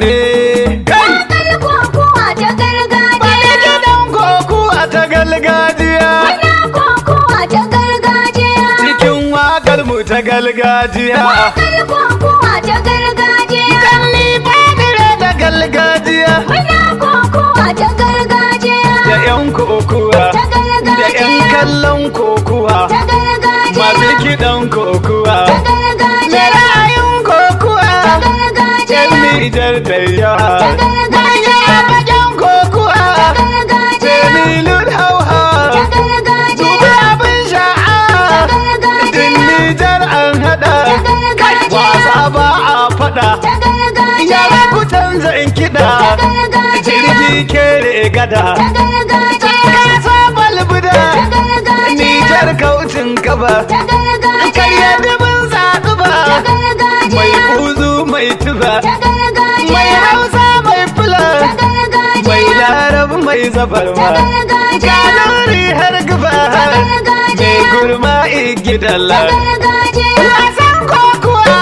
ne. Wakar kokowa ta gargajiya. Bani kiɗan kokowa ta gargajiya. Muna kokowa ta gargajiya. Cikin wakar mu ta gargajiya. Wakar kokowa ta gargajiya. Dan ni ba ni da gargajiya. Muna kokowa ta gargajiya. Da 'yan kokowa. Ta gargajiya. Da 'yan kallon kokowa. Ta gargajiya. Masu kiɗan kokowa. Ta gargajiya. Da ra'ayin kokowa. Ta gargajiya. 'Yan Nijar da yawa. Ta gargajiya. Manya a fagen kokowa. Ta gargajiya. Jamilun hauha. Ta gargajiya. Duba abin sha'a. Ta gargajiya. Din Nijar an haɗa. Ta gargajiya. Wasa ba a faɗa. Ta gargajiya. Yara ku canza in kiɗa. Ta gargajiya. Jirgi kere gada. Ta gargajiya. Kasa balbuda. Ta gargajiya. Nijar kaucin gaba. Ta gargajiya. Karya dubin zaɓi ba. Ta gargajiya. Mai buzu mai tuba. Ta gargajiya. Mai hausa mai fula. Ta gargajiya. Mai larabu mai zabarma. Ta gargajiya. Kanuri har gaba. Ta gargajiya. Mai gurma igidalla. Ta gargajiya. Wasan kokuwa.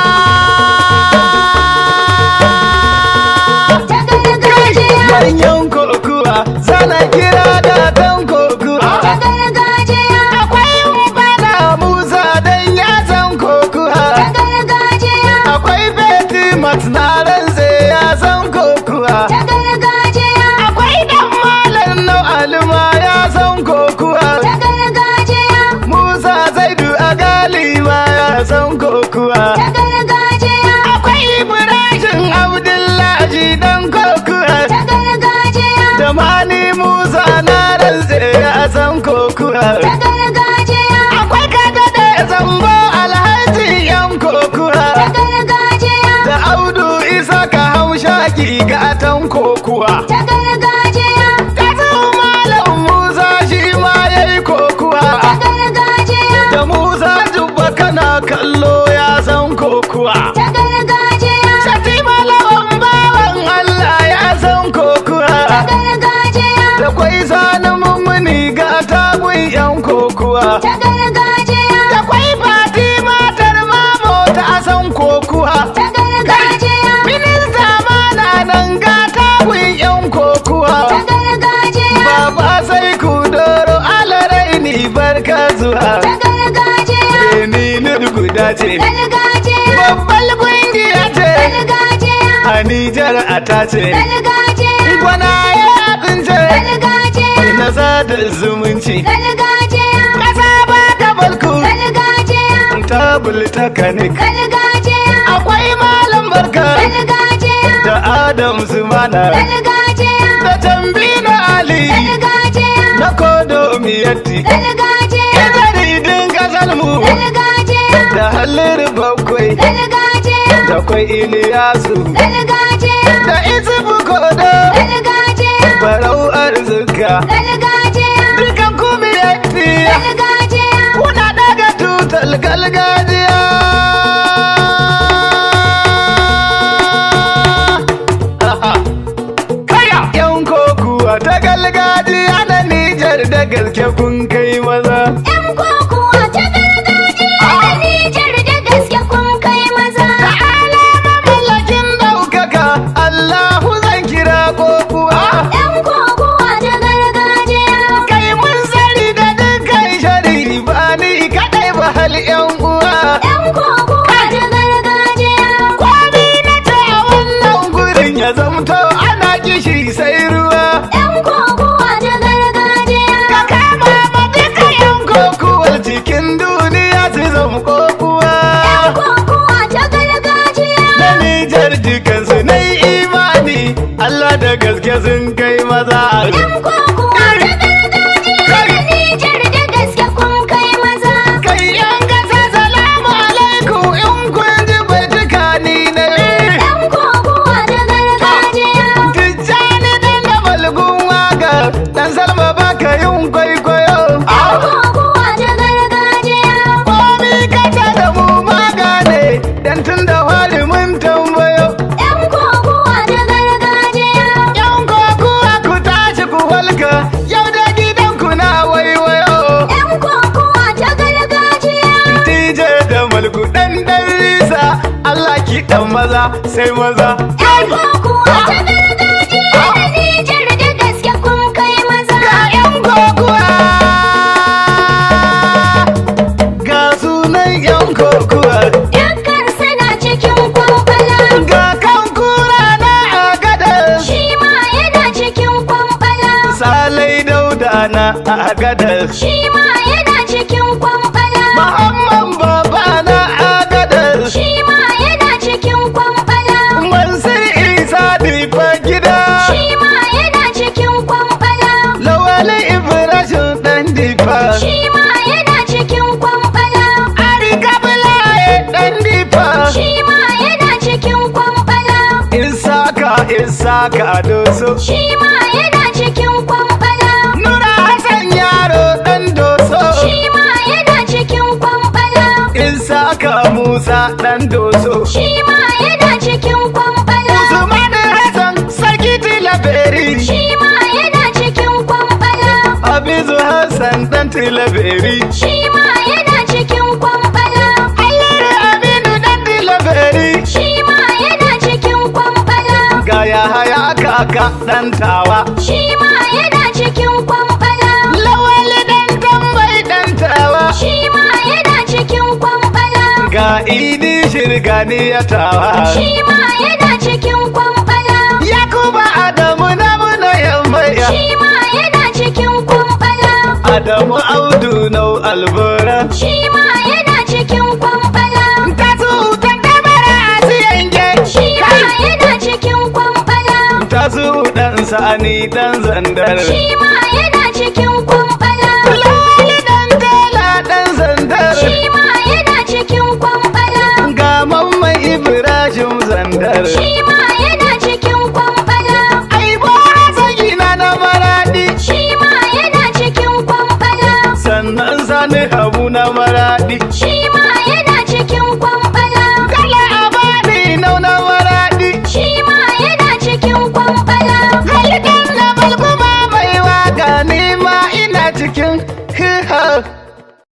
Ta gargajiya. Manyan kokuwa. Sana kira da dan kokuwa. Ta gargajiya. Akwai Bala Musa dan ya san kokuwa. Ta gargajiya. Akwai Betty Matnaran sai ya san kokuwa. Ta gargajiya. Akwai dan Malam Nau Alima ya san kokuwa. Ta gargajiya. Musa Zaidu a Galima ya san kokuwa. Ta gargajiya. Akwai Ibrahim Abdullahi dan kokuwa. Ta gargajiya. Da Mani Musa na rantse ya san kokuwa. Ta gargajiya. Akwai Kadade Zambo Alhaji yan kokuwa. Ta gargajiya. Da Audu Isa ka hamshaki gatan kokuwa. Ta gargajiya. Kasu Malam Musa shi ma yayi kokuwa. Ta gargajiya. Da Musa Jubba kana kallo ya san kokuwa. Ta gargajiya. Shatima Lawan bawan Allah ya san kokuwa. Ta gargajiya. Da kwai Sani Mummuni gata gun yan kokuwa. Ta gargajiya. Da kwai Fatima Tarmamo ta san kokuwa. Ta gargajiya. Minista ma na nan gata gun yan kokuwa. Ta gargajiya. Baba sai ku doro alaraini barka zuwa. Ta gargajiya. Benin guda ce. Gargajiya. Babbal kungiya ce. Gargajiya. A Nijar a ta ce. Gargajiya. Gwana ya tsince. Gargajiya. Na sada zumunci. Gargajiya. Kasa ba ta balku. Gargajiya. Tabul ta kanik. Gargajiya. Akwai Malam Barka. Gargajiya. Da Adam Zumana. Gargajiya. Da Tambina Ali. Gargajiya. Na Kodo Miyatti. Gargajiya. Jaridin kasar mu. Gargajiya. Da Hallir Bakwai. Gargajiya. Da kwai Iliyasu. Gargajiya. Da Isubu Kodo. Gargajiya. Barau arzika. Gargajiya. Dukan kuma yatti. Gargajiya. Kuna daga tutal gargajiya. Kaya! Yan kokuwa ta gargajiya na Nijar da gaske kun kai maza. Yan kokowa ta gargajiya da Nijar da gaske kun kai maza. Ta'ala mamallakin ɗaukaka Allahu zan kira kokuwa. Yan kokowa ta gargajiya. Kai mun sani da dukkan shari ba ni kaɗai ba hal yan uwa. Yan kokowa ta gargajiya. Kwami na ta a wannan gurin ya zamto ana kishi sai ruwa. Yan kokowa ta gargajiya. Ka kama ma duka yan kokuwar cikin duniya su zama kokuwa. Yan kokowa ta gargajiya. Na Nijar dukansu na yi imani Allah da gaske sun kai maza. Yan kokowa ta gargajiya da Nijar da gaske kun kai maza. Kai yan kasa salamu alaikum in kun ji bai duka ni ne. Yan kokowa ta gargajiya. sai maza. Yan kokuwa ta gargajiya na Nijar da gaske kun kai maza. Ga 'yan kokuwa, ga sunan 'yan kokuwa. Dukkan suna cikin kwamfala. Ga kan kura na agadar, Shi ma yana cikin kwamfala. Salai Dauda na agadar, Shi ma yana cikin kwamfala. Muhammad Baba na agadar, Shi ma yana cikin kwamfala. Mansur Isa Difa gida, Shi ma yana cikin kwamfala. Lawali Ibrahim dan Difa, Shi ma yana cikin kwamfala. Ali Kablaye dan Difa, Shi ma yana cikin kwamfala. Isaka Doso, Shi ma yana cikin kwamfala. Nura Hassan Yaro dan Doso, Shi ma yana cikin kwamfala. Isaka Musa dan Doso, Shi ma yana cikin kwamfala. Usman Hassan Sarki Tilaberi, Shi ma yana cikin kwamfala. Abizu Hassan dan Tilaberi, Shi ma yana cikin kwamfala. Ali Aminu dan Tilaberi, Shi ma yana cikin kwamfala. ga Yahaya Kaka dan Tawa, Shi ma yana cikin kwamfala. Lawali dan Tambai dan Tawa, Shi ma yana cikin kwamfala. ga Idi Shirgani ya Tawa, Shi ma yana cikin kwamfala. Yakuba Adamu na muna Yambaya, Shi ma yana cikin kwamfala. Adamu Audu Nau Albora, Shi ma yana cikin kwamfala. Tasu dan Tabara Asiyange, Shi ma yana cikin kwamfala. Tasu dan Sani dan Zandar, Shi ma yana cikin kwamfala. Lawali dan Tela dan Zandar, Shi ma yana cikin kwamfala. ga Mamman Ibrahim Zandar, Shi ma yana cikin kwamfala. Aibo Hassan Ina na Maradi, Shi ma yana cikin kwamfala. sannan Sani Habu na Maradi, Shi